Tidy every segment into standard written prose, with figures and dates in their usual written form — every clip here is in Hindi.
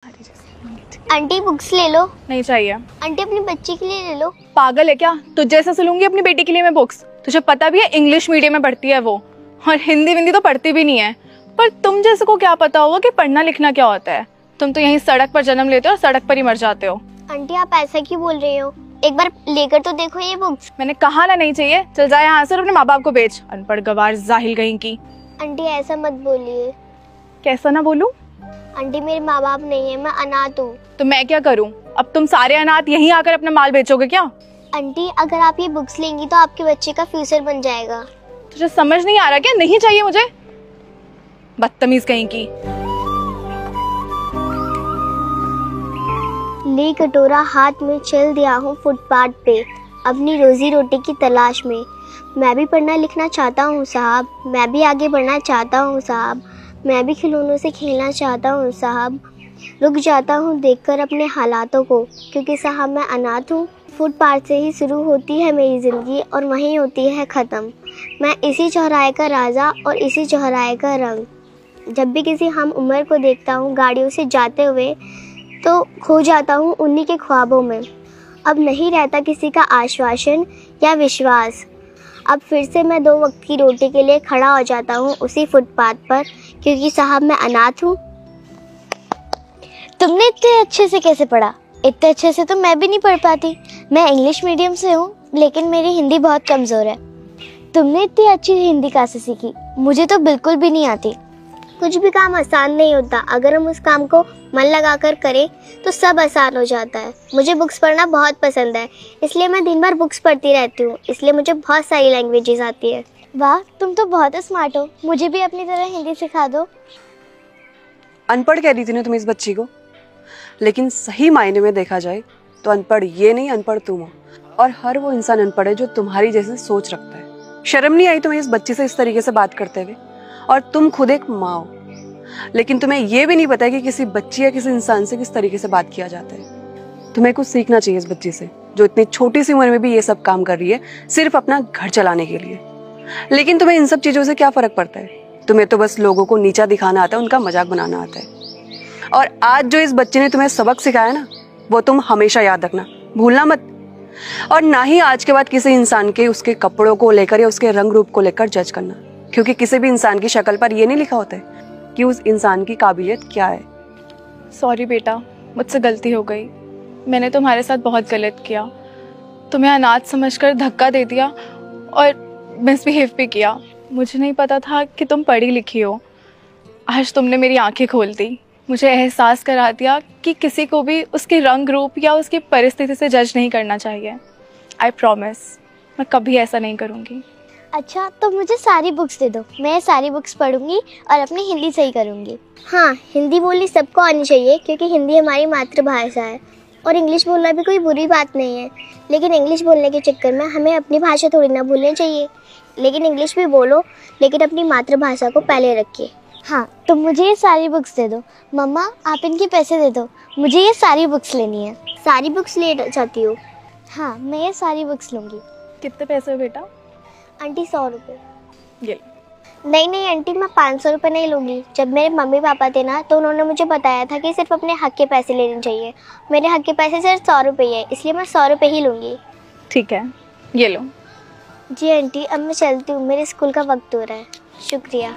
आंटी बुक्स ले लो। नहीं चाहिए। आंटी अपनी बच्ची के लिए ले लो। पागल है क्या? तुझ जैसा से लूंगी अपनी बेटी के लिए मैं बुक्स? तुझे पता भी है इंग्लिश मीडियम में पढ़ती है वो, और हिंदी विंदी तो पढ़ती भी नहीं है। पर तुम जैसे को क्या पता होगा कि पढ़ना लिखना क्या होता है? तुम तो यहीं सड़क पर जन्म लेते हो और सड़क पर ही मर जाते हो। आंटी आप ऐसा क्यों बोल रही हो? एक बार लेकर तो देखो ये बुक्स। मैंने कहा ना नहीं चाहिए। चल जाए यहाँ से और अपने माँ बाप को बेच, अनपढ़ गवार जाहिल कहीं की। आंटी ऐसा मत बोलिए। कैसा ना बोलूं? आंटी मेरे माँ बाप नहीं है, मैं अनाथ हूँ। तो मैं क्या करूं? अब तुम सारे अनाथ यहीं आकर अपना माल बेचोगे क्या? आंटी अगर आप ये बुक्स लेंगी तो आपके बच्चे का फ्यूचर बन जाएगा। तुझे समझ नहीं आ रहा क्या? नहीं चाहिए मुझे, बदतमीज कहीं की। ले कटोरा हाथ में चल दिया हूँ फुटपाथ पे, अपनी रोजी रोटी की तलाश में। मैं भी पढ़ना लिखना चाहता हूँ साहब, मैं भी आगे बढ़ना चाहता हूँ साहब, मैं भी खिलौनों से खेलना चाहता हूँ साहब। रुक जाता हूँ देखकर अपने हालातों को, क्योंकि साहब मैं अनाथ हूँ। फुटपाथ से ही शुरू होती है मेरी ज़िंदगी और वहीं होती है ख़त्म। मैं इसी चौराहे का राजा और इसी चौराहे का रंग। जब भी किसी हम उम्र को देखता हूँ गाड़ियों से जाते हुए, तो खो जाता हूँ उन्हीं के ख्वाबों में। अब नहीं रहता किसी का आश्वासन या विश्वास। अब फिर से मैं 2 वक्त की रोटी के लिए खड़ा हो जाता हूँ उसी फुटपाथ पर, क्योंकि साहब मैं अनाथ हूँ। तुमने इतने अच्छे से कैसे पढ़ा? इतने अच्छे से तो मैं भी नहीं पढ़ पाती। मैं इंग्लिश मीडियम से हूँ, लेकिन मेरी हिंदी बहुत कमज़ोर है। तुमने इतनी अच्छी हिंदी कहाँ से सीखी? मुझे तो बिल्कुल भी नहीं आती। कुछ भी काम आसान नहीं होता, अगर हम उस काम को मन लगाकर करें तो सब आसान हो जाता है। मुझे बुक्स पढ़ना बहुत पसंद है, इसलिए मैं दिन भर बुक्स पढ़ती रहती हूँ। इसलिए मुझे बहुत सारी लैंग्वेजेस आती है। वाह, तुम तो बहुत स्मार्ट हो। मुझे भी अपनी तरह हिंदी सिखा दो। अनपढ़ कह रही थी ना तुम इस बच्ची को, लेकिन सही मायने में देखा जाए तो अनपढ़ ये नहीं, अनपढ़ तुम हो। और हर वो इंसान अनपढ़ है जो तुम्हारी जैसे सोच रखता है। शर्म नहीं आई तुम्हें इस बच्ची से इस तरीके से बात करते हुए? और तुम खुद एक माँ हो, लेकिन तुम्हें ये भी नहीं पता है कि किसी बच्ची या किसी इंसान से किस तरीके से बात किया जाता है। तुम्हें कुछ सीखना चाहिए इस बच्ची से, जो इतनी छोटी सी उम्र में भी ये सब काम कर रही है सिर्फ अपना घर चलाने के लिए। लेकिन तुम्हें इन सब चीजों से क्या फर्क पड़ता है? तुम्हें तो बस लोगों को नीचा दिखाना आता है, उनका मजाक बनाना आता है। और आज जो इस बच्चे ने तुम्हें सबक सिखाया ना, वो तुम हमेशा याद रखना, भूलना मत। और ना ही आज के बाद किसी इंसान के उसके कपड़ों को लेकर या उसके रंग रूप को लेकर जज करना, क्योंकि किसी भी इंसान की शक्ल पर ये नहीं लिखा होता है कि उस इंसान की काबिलियत क्या है। सॉरी बेटा, मुझसे गलती हो गई। मैंने तुम्हारे साथ बहुत गलत किया, तुम्हें अनाथ समझकर धक्का दे दिया और मिसबिहेव भी किया। मुझे नहीं पता था कि तुम पढ़ी लिखी हो। आज तुमने मेरी आंखें खोल दी, मुझे एहसास करा दिया कि किसी को भी उसके रंग रूप या उसकी परिस्थिति से जज नहीं करना चाहिए। आई प्रॉमिस, मैं कभी ऐसा नहीं करूँगी। अच्छा, तो मुझे सारी बुक्स दे दो, मैं सारी बुक्स पढ़ूंगी और अपनी हिंदी सही करूंगी। हाँ, हिंदी बोलनी सबको आनी चाहिए, क्योंकि हिंदी हमारी मातृभाषा है। और इंग्लिश बोलना भी कोई बुरी बात नहीं है, लेकिन इंग्लिश बोलने के चक्कर में हमें अपनी भाषा थोड़ी ना भूलनी चाहिए। लेकिन इंग्लिश भी बोलो, लेकिन अपनी मातृभाषा को पहले रखिए। हाँ, तो मुझे ये सारी बुक्स दे दो। मम्मा, आप इनके पैसे दे दो, मुझे ये सारी बुक्स लेनी है। सारी बुक्स ले चाहती हो? हाँ, मैं ये सारी बुक्स लूँगी। कितने पैसे हो बेटा? आंटी 100 रुपये। ये नहीं आंटी, मैं 500 रुपये नहीं लूँगी। जब मेरे मम्मी पापा थे ना, तो उन्होंने मुझे बताया था कि सिर्फ अपने हक के पैसे लेने चाहिए। मेरे हक के पैसे सिर्फ 100 रुपये है, इसलिए मैं 100 रुपये ही लूँगी। ठीक है, ये लो। जी आंटी, अब मैं चलती हूँ, मेरे स्कूल का वक्त हो रहा है। शुक्रिया।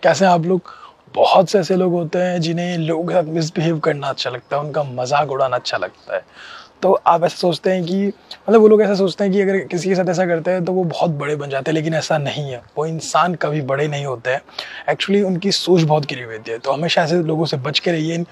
कैसे आप लोग? बहुत से ऐसे लोग होते हैं जिन्हें लोगों के साथ मिसबिहेव करना अच्छा लगता है, उनका मजाक उड़ाना अच्छा लगता है। तो आप ऐसा सोचते हैं कि मतलब वो लोग ऐसा सोचते हैं कि अगर किसी के साथ ऐसा करते हैं तो वो बहुत बड़े बन जाते हैं, लेकिन ऐसा नहीं है। वो इंसान कभी बड़े नहीं होते हैं। एक्चुअली उनकी सोच बहुत गिरी हुई होती है। तो हमेशा ऐसे लोगों से बच के रहिए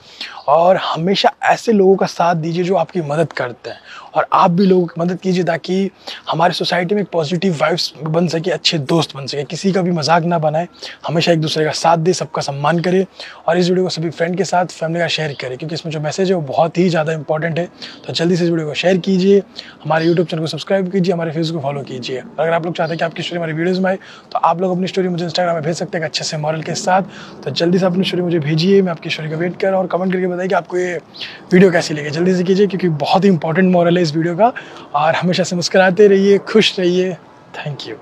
और हमेशा ऐसे लोगों का साथ दीजिए जो आपकी मदद करते हैं। और आप भी लोगों की मदद कीजिए ताकि हमारी सोसाइटी में एक पॉजिटिव वाइब्स बन सके, अच्छे दोस्त बन सके। किसी का भी मजाक ना बनाए, हमेशा एक दूसरे का साथ दे, सबका सम्मान करे। और इस वीडियो को सभी फ्रेंड के साथ, फैमिली का शेयर करें, क्योंकि इसमें जो मैसेज है वो बहुत ही ज़्यादा इंपॉर्टेंट है। तो जल्दी से इस वीडियो को शेयर कीजिए, हमारे यूट्यूब चैनल को सब्सक्राइब कीजिए, हमारे फेसबुक को फॉलो कीजिए। और अगर आप लोग चाहते हैं कि आपकी स्टोरी हमारी वीडियोज़ में आए, तो आप लोग अपनी स्टोरी मुझे इंस्टाग्राम में भेज सकते हैं अच्छे से मॉरल के साथ। तो जल्दी से अपनी स्टोरी मुझे भेजिए, मैं आपकी स्टोरी का वेट कर रहा हूँ। और कमेंट करके बताइए कि आपको ये वीडियो कैसी लगी। जल्दी से कीजिए, क्योंकि बहुत ही इंपॉर्टेंट मॉरल है इस वीडियो का। और हमेशा से मुस्कुराते रहिए, खुश रहिए। Thank you.